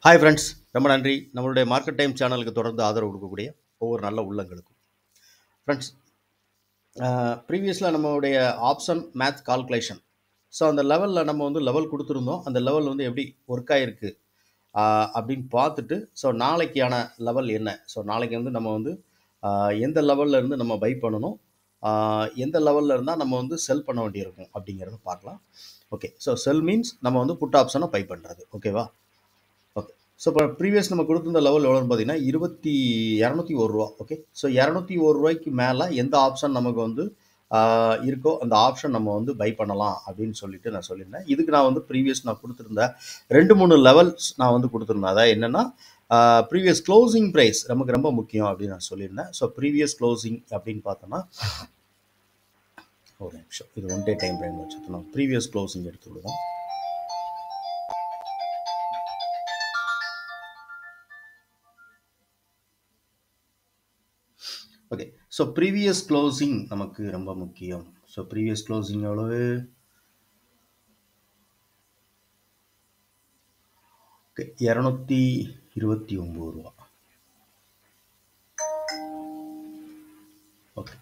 Hi friends, ரொம்ப நன்றி. நம்மளுடைய மார்க்கெட் டைம் சேனலுக்கு தொடர்ந்து ஆதரவு கொடுக்கக்கூடிய ஒவ்வொரு நல்ல உள்ளங்களுக்கும். ஃப்ரெண்ட்ஸ், ப்ரீவியஸில் நம்மளுடைய ஆப்ஷன் மேத் கால்குலேஷன். ஸோ அந்த லெவலில் நம்ம வந்து லெவல் கொடுத்துருந்தோம். அந்த லெவல் வந்து எப்படி ஒர்க் ஆகிருக்கு அப்படின்னு பார்த்துட்டு, ஸோ நாளைக்கான லெவல் என்ன, ஸோ நாளைக்கு வந்து நம்ம வந்து எந்த லெவலில் இருந்து நம்ம பை பண்ணணும், எந்த லெவலில் இருந்தால் நம்ம வந்து செல் பண்ண வேண்டியிருக்கும் அப்படிங்கிறத பார்க்கலாம். ஓகே, ஸோ செல் மீன்ஸ் நம்ம வந்து புட் ஆப்ஷனை பை பண்ணுறது. ஓகேவா? ஓகே. ஸோ இப்போ ப்ரீவியஸ் நம்ம கொடுத்துருந்த லெவல் எவ்வளோன்னு பார்த்தீங்கன்னா 201 ரூபா. ஓகே. ஸோ 201 ரூபாய்க்கு மேலே எந்த ஆப்ஷன் நமக்கு வந்து இருக்கோ அந்த ஆப்ஷன் நம்ம வந்து பை பண்ணலாம் அப்படின்னு சொல்லிட்டு நான் சொல்லியிருந்தேன். இதுக்கு நான் வந்து ப்ரீவியஸ் நான் கொடுத்துருந்தேன் 2-3 லெவல்ஸ் நான் வந்து கொடுத்துருந்தேன். அதாவது என்னென்னா ப்ரீவியஸ் க்ளோசிங் ப்ரைஸ் நமக்கு ரொம்ப முக்கியம் அப்படின்னு நான் சொல்லியிருந்தேன். ஸோ ப்ரீவியஸ் க்ளோசிங் அப்படின்னு பார்த்தோன்னா ஒரு நிமிஷம், இது ஒன் டே டைம் ஃப்ரேம் வச்சுருந்தோம். ப்ரீவியஸ் க்ளோசிங் எடுத்து விடுவோம். ஓகே. ஸோ ப்ரீவியஸ் க்ளோசிங் நமக்கு ரொம்ப முக்கியம். ஸோ ப்ரீவியஸ் க்ளோசிங் எவ்வளவு? ஓகே, 229 ரூபா. ஓகே.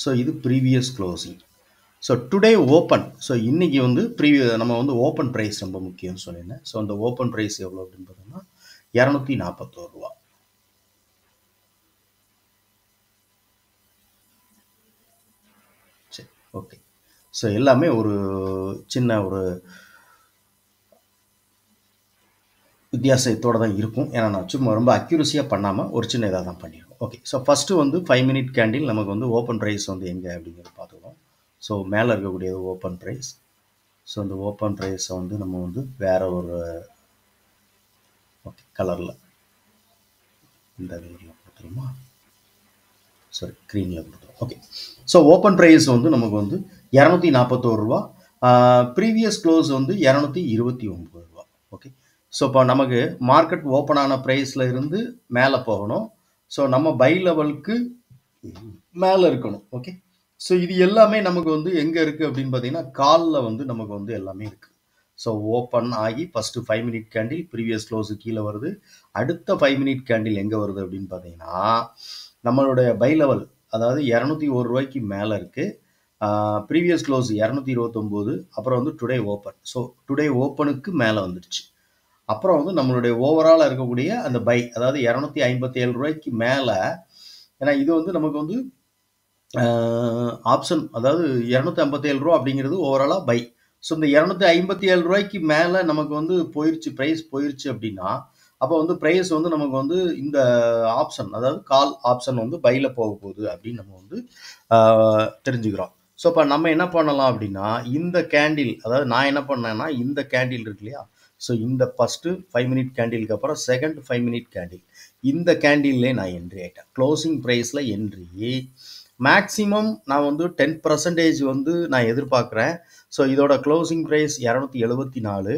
ஸோ இது previous closing. So today open. So இன்றைக்கி வந்து நம்ம வந்து ஓப்பன் ப்ரைஸ் ரொம்ப முக்கியம்னு சொல்லியிருந்தேன். ஸோ அந்த ஓப்பன் ப்ரைஸ் எவ்வளோ அப்படின்னு பார்த்தோம்னா 241 ரூபா. சரி, ஓகே. ஸோ எல்லாமே ஒரு சின்ன ஒரு வித்தியாசத்தோடு தான் இருக்கும். ஏன்னா நான் சும்மா ரொம்ப அக்யூரஸியாக பண்ணாமல் ஒரு சின்ன இதாக தான் பண்ணியிருக்கோம். ஓகே. ஸோ ஃபஸ்ட்டு வந்து 5 மினிட் கேண்டில் நமக்கு வந்து ஓப்பன் ப்ரைஸ் வந்து எங்கே அப்படிங்கிறத பார்த்துக்குவோம். ஸோ மேலே இருக்கக்கூடியது ஓப்பன் ப்ரைஸ். ஸோ அந்த ஓப்பன் ப்ரைஸை வந்து நம்ம வந்து வேறு ஒரு ஓகே கலரில் இந்த கலரில் கொடுத்துருமா, சாரி க்ரீனில் கொடுத்துரும். ஓகே. ஸோ ஓப்பன் ப்ரைஸ் வந்து நமக்கு வந்து 241 ரூபா. ப்ரீவியஸ் க்ளோஸ் வந்து 229 ரூபா. ஓகே. ஸோ இப்போ நமக்கு மார்க்கெட் ஓப்பன் ஆன ப்ரைஸில் இருந்து மேலே போகணும். ஸோ நம்ம பை லெவலுக்கு மேலே இருக்கணும். ஓகே. ஸோ இது எல்லாமே நமக்கு வந்து எங்கே இருக்குது அப்படின்னு பார்த்தீங்கன்னா காலில் வந்து நமக்கு வந்து எல்லாமே இருக்குது. ஸோ ஓப்பன் ஆகி first 5 minute candle previous close கீழே வருது. அடுத்த 5 மினிட் கேண்டில் எங்கே வருது அப்படின்னு பார்த்தீங்கன்னா நம்மளுடைய பை லெவல், அதாவது 201 ரூபாய்க்கு மேலே இருக்குது. ப்ரீவியஸ் க்ளோஸ் 229, அப்புறம் வந்து டுடே ஓப்பன். ஸோ டுடே ஓப்பனுக்கு மேலே வந்துடுச்சு. அப்புறம் வந்து நம்மளுடைய ஓவராலாக இருக்கக்கூடிய அந்த பை, அதாவது 257 ரூபாய்க்கு மேலே. ஏன்னா இது வந்து நமக்கு வந்து ஆப்ஷன், அதாவது 257 ரூபா அப்படிங்கிறது ஓவராலாக பை. ஸோ இந்த 257 ரூபாய்க்கு மேலே நமக்கு வந்து போயிடுச்சு, ப்ரைஸ் போயிடுச்சு அப்படின்னா அப்போ வந்து ப்ரைஸ் வந்து நமக்கு வந்து இந்த ஆப்ஷன், அதாவது கால் ஆப்ஷன் வந்து பையில் போக போகுது அப்படின்னு நம்ம வந்து தெரிஞ்சுக்கிறோம். ஸோ இப்போ நம்ம என்ன பண்ணலாம் அப்படின்னா இந்த கேண்டில், அதாவது நான் என்ன பண்ணேன்னா இந்த கேண்டில் இருக்கு இல்லையா, ஸோ இந்த ஃபஸ்ட்டு 5 மினிட் கேண்டிலுக்கு அப்புறம் செகண்ட் 5 மினிட் கேண்டில், இந்த கேண்டில்லே நான் என்ட்ரி ஆகிட்டேன். க்ளோசிங் ப்ரைஸில் என்ட்ரி மேக்ஸிமம் நான் வந்து 10% வந்து நான் எதிர்பார்க்குறேன். ஸோ இதோட க்ளோசிங் ப்ரைஸ் 274.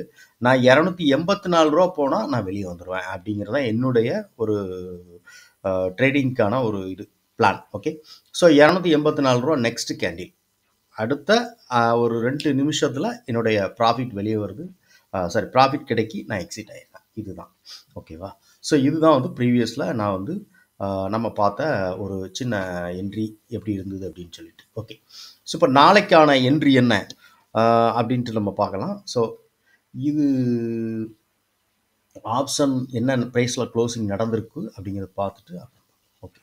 நான் 284 ரூபா போனால் நான் வெளியே வந்துடுவேன் அப்படிங்கிறது தான் என்னுடைய ஒரு ட்ரேடிங்க்கான ஒரு இது பிளான். ஓகே. ஸோ 284 ரூபா நெக்ஸ்ட் கேண்டில். அடுத்த ஒரு 2 நிமிஷத்தில் என்னுடைய ப்ராஃபிட் வெளியே வருது. சாரி, ப்ராஃபிட் கிடைக்கி நான் எக்ஸிட் ஆகிடுறேன். இதுதான். ஓகேவா? ஸோ இதுதான் வந்து ப்ரீவியஸில் நான் வந்து நம்ம பார்த்த ஒரு சின்ன என்ட்ரி எப்படி இருந்தது அப்படின்னு சொல்லிட்டு. ஓகே. ஸோ இப்போ நாளைக்கான என்ட்ரி என்ன அப்படின்ட்டு நம்ம பார்க்கலாம். ஸோ இது ஆப்ஷன் என்ன ப்ரைஸில் க்ளோசிங் நடந்திருக்கு அப்படிங்கிறத பார்த்துட்டு okay.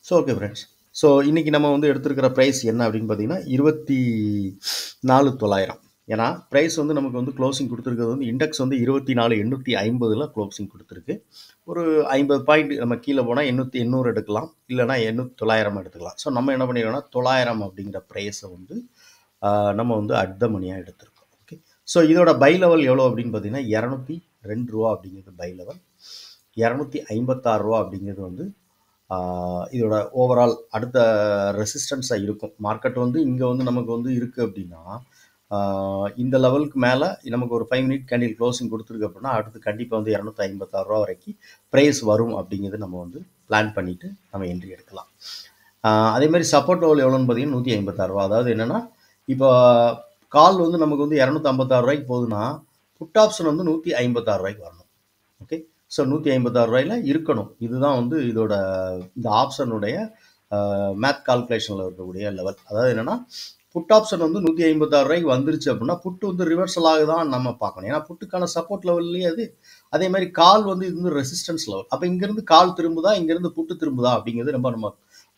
So okay friends, so இன்றைக்கி நம்ம வந்து எடுத்துருக்கிற ப்ரைஸ் என்ன அப்படின்னு பார்த்தீங்கன்னா 24,900. ஏன்னா ப்ரைஸ் வந்து நமக்கு வந்து க்ளோசிங் கொடுத்துருக்கிறது வந்து இண்டெக்ஸ் வந்து 24,850 க்ளோசிங் கொடுத்துருக்கு. ஒரு 50 பாயிண்ட் நம்ம கீழே போனால் 800 எடுக்கலாம், இல்லைனா 900 எடுத்துக்கலாம். ஸோ நம்ம என்ன பண்ணிடுறோம்னா 900 அப்படிங்கிற ப்ரைஸை வந்து நம்ம வந்து அட் த மணியாக எடுத்துருக்கோம். ஓகே. ஸோ இதோட பை லெவல் எவ்வளோ அப்படின்னு பார்த்தீங்கன்னா 202 ரூபா அப்படிங்கிறது பை லெவல். 256 ரூபா அப்படிங்கிறது வந்து இதோட ஓவரால் அடுத்த ரெசிஸ்டன்ஸாக இருக்கும். மார்க்கெட் வந்து இங்கே வந்து நமக்கு வந்து இருக்குது அப்படின்னா இந்த லெவலுக்கு மேலே நமக்கு ஒரு 5 மினிட் கேண்டில் க்ளோசிங் கொடுத்துருக்கு அப்படின்னா அடுத்து கண்டிப்பாக வந்து 256 ரூபா வரைக்கும் ப்ரைஸ் வரும் அப்படிங்கிறது நம்ம வந்து பிளான் பண்ணிவிட்டு நம்ம என்ட்ரி எடுக்கலாம். அதே மாதிரி சப்போர்ட் லெவல் எவ்வளோன்னு பார்த்தீங்கன்னா 156 ரூபா. அதாவது என்னென்னா இப்போ கால் வந்து நமக்கு வந்து 256 ரூபாய்க்கு போகுதுன்னா புட் ஆப்ஷன் வந்து 156 ரூபாய்க்கு வரணும். ஓகே, ஸோ 156 ரூபாயில இருக்கணும். இதுதான் வந்து இதோட இந்த ஆப்ஷனுடைய மேத் கால்குலேஷனில் இருக்கக்கூடிய லெவல். அதாவது என்னென்னா புட் ஆப்ஷன் வந்து 156 ரூபாய்க்கு வந்துருச்சு அப்படின்னா புட்டு வந்து ரிவர்சல் ஆகுதான் நம்ம பார்க்கணும். ஏன்னா புட்டுக்கான சப்போர்ட் லெவல்லையே அது. அதே மாதிரி கால் வந்து இது வந்து ரெசிஸ்டன்ஸ் லெவல். அப்போ இங்கேருந்து கால் திரும்புதா, இங்கேருந்து புட்டு திரும்புதா அப்படிங்கிறது ரொம்ப நம்ம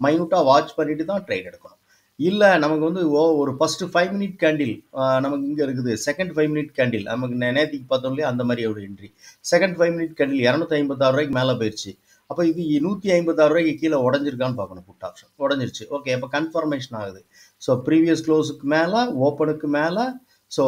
மைனூட்டாக வாட்ச் பண்ணிட்டு தான் ட்ரேட் எடுக்கணும். இல்லை நமக்கு வந்து ஒரு ஃபஸ்ட்டு 5 மினிட் கேண்டில் நமக்கு இங்கே இருக்குது, செகண்ட் 5 மினிட் கேண்டில் நமக்கு நேற்றுக்கு பார்த்தோம் இல்லையா, அந்த மாதிரி ஒரு என்ட்ரி. செகண்ட் 5 மினிட் கேண்டில் 256 ரூபாய்க்கு மேலே போயிடுச்சு. அப்போ இது 156 ரூபாய்க்கு கீழே உடஞ்சிருக்கான்னு பார்க்கணும். புட் ஆப்ஷன் உடஞ்சிருச்சு, ஓகே, அப்போ கன்ஃபர்மேஷன் ஆகுது. ஸோ ப்ரீவியஸ் க்ளோஸுக்கு மேலே, ஓப்பனுக்கு மேலே. ஸோ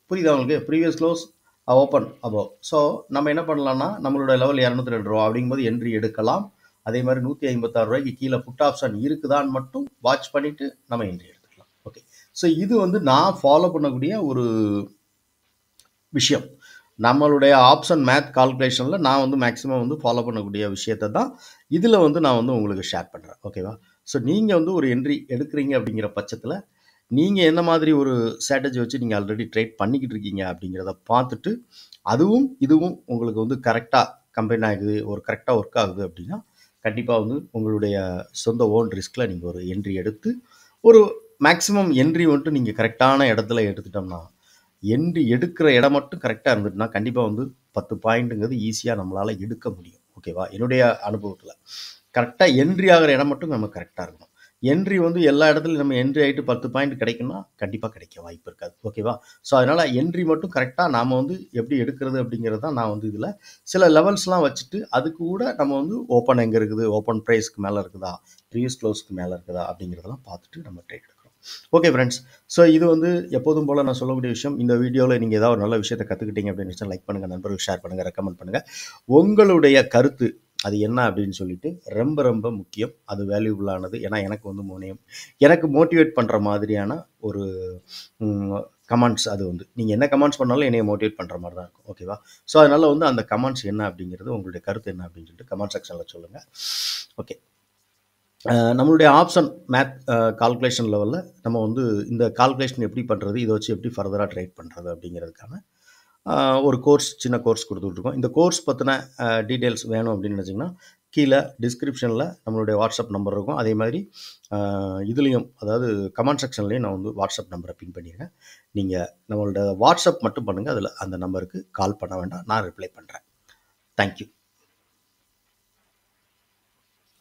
புரியுதா உங்களுக்கு? Previous close, open, above. So நம்ம என்ன பண்ணலாம்னா நம்மளோட லெவல் 202 ரூபா அப்படிங்கும்போது என்ட்ரி எடுக்கலாம். அதே மாதிரி 156 ரூபாய்க்கு கீழே புட் ஆப்ஷன் இருக்குதான்னு மட்டும் வாட்ச் பண்ணிவிட்டு நம்ம என்ட்ரி எடுத்துக்கலாம். ஓகே, ஸோ இது வந்து நான் ஃபாலோ பண்ணக்கூடிய ஒரு விஷயம். நம்மளுடைய ஆப்ஷன் மேத் கால்குலேஷனில் நான் வந்து மேக்ஸிமம் வந்து ஃபாலோ பண்ணக்கூடிய விஷயத்தை தான் இதில் வந்து நான் வந்து உங்களுக்கு ஷேர் பண்ணுறேன். ஓகேவா? ஸோ நீங்கள் வந்து ஒரு என்ட்ரி எடுக்கிறீங்க அப்படிங்கிற பட்சத்தில் நீங்கள் என்ன மாதிரி ஒரு ஸ்ட்ராட்டஜி வச்சு நீங்கள் ஆல்ரெடி ட்ரேட் பண்ணிக்கிட்டு இருக்கீங்க அப்படிங்கிறத பார்த்துட்டு, அதுவும் இதுவும் உங்களுக்கு வந்து கரெக்டாக கம்பைன் ஆகுது, ஒரு கரெக்டாக ஒர்க் ஆகுது அப்படின்னா கண்டிப்பாக வந்து உங்களுடைய சொந்த ஓன் ரிஸ்கில் நீங்கள் ஒரு என்ட்ரி எடுத்து ஒரு மேக்ஸிமம் என்ட்ரி வந்துட்டு நீங்கள் கரெக்டான இடத்துல எடுத்துட்டோம்னா, என்ட்ரி எடுக்கிற இடம் மட்டும் கரெக்டாக இருந்துட்டுனா கண்டிப்பாக வந்து 10 பாயிண்ட்டுங்கிறது ஈஸியாக நம்மளால் எடுக்க முடியும். ஓகேவா? என்னுடைய அனுபவத்தில் கரெக்டாக என்ட்ரி ஆகிற இடம் மட்டும் நம்ம கரெக்டாக இருக்கணும். என்ட்ரி வந்து எல்லா இடத்துலையும் நம்ம என்ட்ரி ஆகிட்டு 10 பாயிண்ட் கிடைக்கும்னா கண்டிப்பாக கிடைக்க வாய்ப்பு இருக்காது. ஓகேவா? ஸோ அதனால் என்ட்ரி மட்டும் கரெக்டாக நாம் வந்து எப்படி எடுக்கிறது அப்படிங்கிறது தான் நான் வந்து இதில் சில லெவல்ஸ்லாம் வச்சுட்டு அதுக்கு கூட நம்ம வந்து ஓப்பன் எங்கே இருக்குது, ஓப்பன் ப்ரைஸ்க்கு மேலே இருக்குதா, ப்ரீவியஸ் க்ளோஸ்க்கு மேலே இருக்குதா அப்படிங்கிறதெல்லாம் பார்த்துட்டு நம்ம ட்ரேட் எடுக்கிறோம். ஓகே ஃப்ரெண்ட்ஸ், ஸோ இது வந்து எப்போதும் போல் நான் சொல்லக்கூடிய விஷயம். இந்த வீடியோவில் நீங்கள் ஏதாவது ஒரு நல்ல விஷயத்தை கற்றுக்கிட்டீங்க அப்படின்னு லைக் பண்ணுங்கள், நண்பர்கள் ஷேர் பண்ணுங்கள், ரெக்கமெண்ட் பண்ணுங்கள். உங்களுடைய கருத்து அது என்ன அப்படின்னு சொல்லிட்டு ரொம்ப ரொம்ப முக்கியம். அது வேல்யூபுல்லானது. ஏன்னா எனக்கு வந்து எனக்கு மோட்டிவேட் பண்ணுற மாதிரியான ஒரு கமெண்ட்ஸ். அது வந்து நீங்கள் என்ன கமெண்ட்ஸ் பண்ணாலும் என்னைய மோட்டிவேட் பண்ணுற மாதிரி தான் இருக்கும். ஓகேவா? ஸோ அதனால் வந்து அந்த கமெண்ட்ஸ் என்ன அப்படிங்கிறது, உங்களுடைய கருத்து என்ன அப்படின்னு சொல்லிட்டு கமெண்ட் செக்ஷனில் சொல்லுங்கள். ஓகே, நம்மளுடைய ஆப்ஷன் மேத் கால்குலேஷன் லெவலில் நம்ம வந்து இந்த கால்குலேஷன் எப்படி பண்ணுறது, இதை வச்சு எப்படி ஃபர்தராக ட்ரேட் பண்ணுறது அப்படிங்கிறதுக்கான ஒரு கோர்ஸ், சின்ன கோர்ஸ் கொடுத்துட்ருக்கோம். இந்த கோர்ஸ் பற்றின டீட்டெயில்ஸ் வேணும் அப்படின்னு நினச்சிங்கன்னா கீழே டிஸ்கிரிப்ஷனில் நம்மளுடைய வாட்ஸ்அப் நம்பர் இருக்கும். அதே மாதிரி இதுலேயும், அதாவது கமெண்ட் செக்ஷன்லேயும் நான் வந்து வாட்ஸ்அப் நம்பரை பின் பண்ணிடுறேன். நீங்கள் நம்மளோட வாட்ஸ்அப் மட்டும் பண்ணுங்கள், அதில் அந்த நம்பருக்கு கால் பண்ண வேண்டாம், நான் ரிப்ளை பண்ணுறேன். தேங்க்யூ.